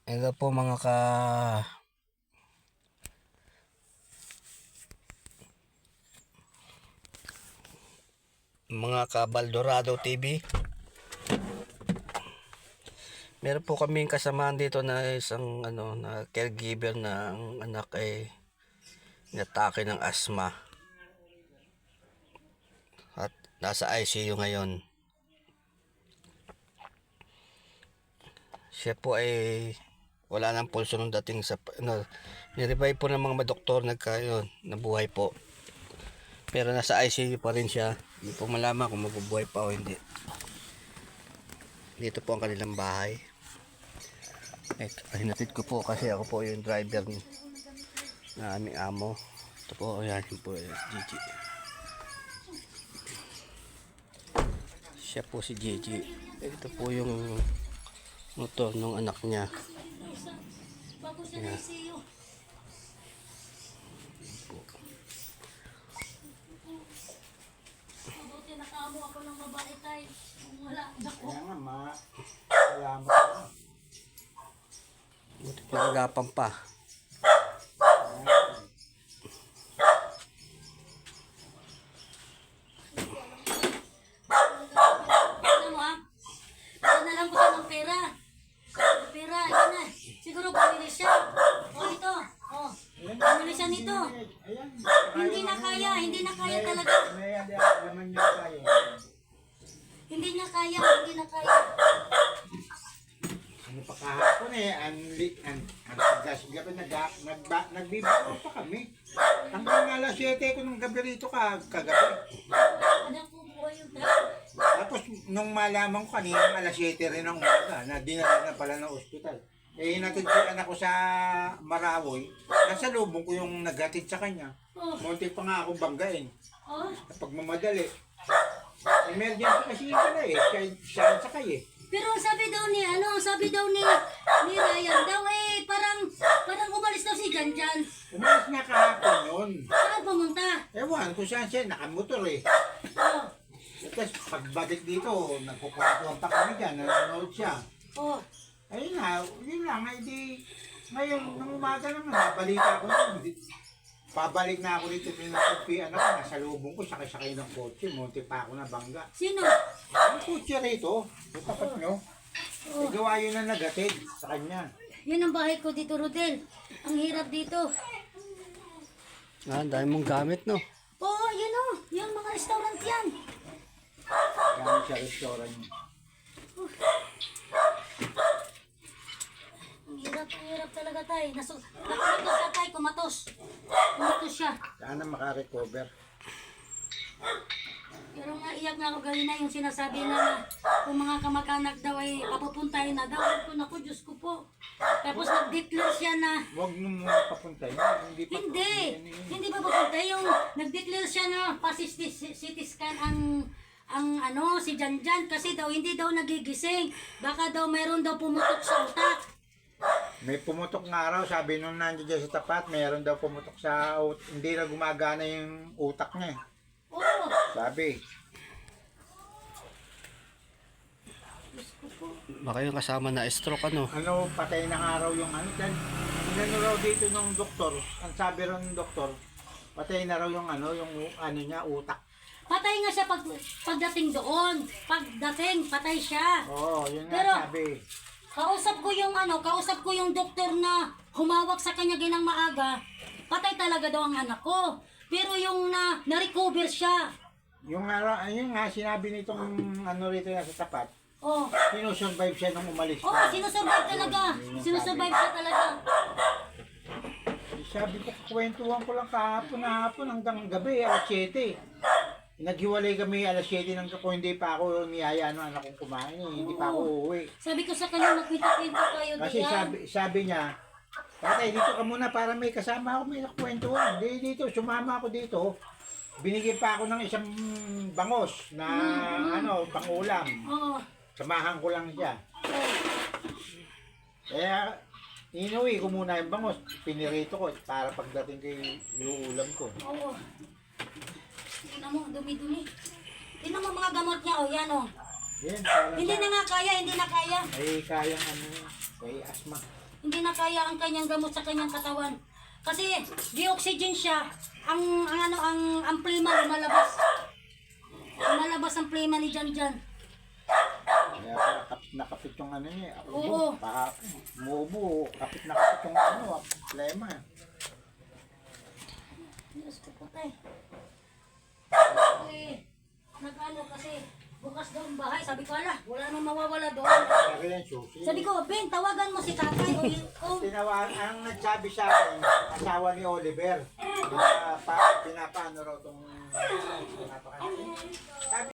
Ito po mga ka Baldorado TV. Meron po kaming kasamaan dito na isang na caregiver na ang anak ay inatake ng asthma. At nasa ICU ngayon. Siya po ay wala nang pulso nung dating sa ni-revive po ng mga doktor nabuhay po. Pero nasa ICU pa rin siya. Hindi po malaman kung mabubuhay pa o hindi. Dito po ang kanilang bahay. Hinatid ko po kasi ako po yung driver na aming amo. Ito po, yan po Gigi. Siya po si Gigi. Ito po yung motor ng anak niya. Yan. Nakamo ako ng babae tayo. Wala ako. Kaya nga, salamat ako. Buti pinagapan pa. Alam mo ha? Nalang ko siya ng pera. Pera, yan na. Siguro bumili siya. O ito. O. Bumili siya nito. Ayan. Hindi na kaya talaga. May laman niya tayo. Hindi na kaya. Ano pa kahapon ang pagdasigabi, nagbibiro pa kami. Hanggang alas 7 ko nung gabi rito kagabi. Anak ko po yung Tapos nung malaman ko kanina alas 7 rin ng umaga na dinala na pala ng ospital. Hinatid ko yung anak ko sa Marawoy. Nasa lubong ko yung naghatid sa kanya. Munti pa nga akong banggain. Oh. Pag mamadali. Emergency kasi yun pala siya sakay Pero sabi daw ni Ryan daw parang umalis daw si Janjan. Umalis nga kahapon yun. Saan pumunta? Ewan kung saan siya, nakamotor Oh. Tapos pagbalik dito, nagkukwentuhan pa kami dyan, nanonood siya. Oh. Ayun na, yun lang, di, ngayon, nung umaga naman, nabalita ko na, pabalik na ako dito, pinagpagpian ako, nasa lubong ko, sakay-sakay ng kotse, munti pa ako na bangga. Sino? Ang kotse rito, yung tapat nyo, gawa yun na nagatid sa kanya. Yan ang bahay ko dito, Rodel. Ang hirap dito. Ang dami mong gamit, no? Oo, yun o. Yung mga restaurant yan. Gamit sa restaurant niya. Ang hirap talaga tayo. Nakulitos siya tayo, kumatos. Kumatos siya. Sana makarecover. Pero nga iyak nga ako kanina yung sinasabi na kung mga kamag-anak daw ay papupuntahin na daw. Naku, Diyos ko po. Tapos nag-declare siya na Huwag nung mga papuntay. Hindi ba papunta yung nag-declare siya na CT scan ang si Janjan kasi daw hindi daw nagigising. Baka daw mayroon daw pumutok sa utak. May pumutok nga araw, sabi nung nandiyan sa tapat, mayroon daw pumutok sa hindi na gumagana yung utak niya. Oo. Sabi. Baka yung kasama na stroke, ano? Ano, patay na nga raw yung ano. Inano raw dito ng doktor, ang sabi raw ng doktor, patay na raw yung niya, utak. Patay nga siya pagdating doon. Pagdating, patay siya. Oo, yun Pero, nga sabi. kausap ko yung doktor na humawak sa kanya ginang maaga. Patay talaga daw ang anak ko. Pero yung na-recover siya. Yung ayun nga, sinabi nitong rito na sa tapat, Oh. sinusurvive siya nung umalis. Oh, sinusurvive talaga. Sinusurvive siya talaga. Sabi ko, kwentuhan ko lang kahapon hanggang gabi, alas 7. Naghiwalay kami alas 7 nang ko, hindi pa ako niyaya anak kong kumain, hindi pa ako uuwi. Sabi ko sa kanya, magkwento-kwento kayo Kasi sabi niya, tatay, dito ka muna para may kasama ako, may nakwentuhan. Dito, sumama ako dito. Binigyan pa ako ng isang bangos na pangulam. Oo. Samahan ko lang siya. Kaya, inuwi ko muna yung bangos, pinirito ko para pagdating kay yung ulam ko. Oo. Tingnan mo, dumi-dumi. Tingnan mo mga gamot niya, yan Yan, Hindi na kaya. Ay, kayang may asma. Hindi na kaya ang kanyang gamot sa kanyang katawan. Kasi di-oxygen siya. Ang plema lumalabas. Lumalabas ang plema ni Janjan. Kaya nakapit yung ano niya. Oo. Baka umuubo. Kapit nakapit yung ano, problema. Diyos ko patay. Nag-ano kasi bukas daw ang bahay. Sabi ko, ala, wala nang mawawala doon. Kaya yan, susi. Sabi ko, Ben, tawagan mo si tatay. O, Tinawagan, ang nagsabi sa akin, asawa ni Oliver. Pinapano raw itong... Sabi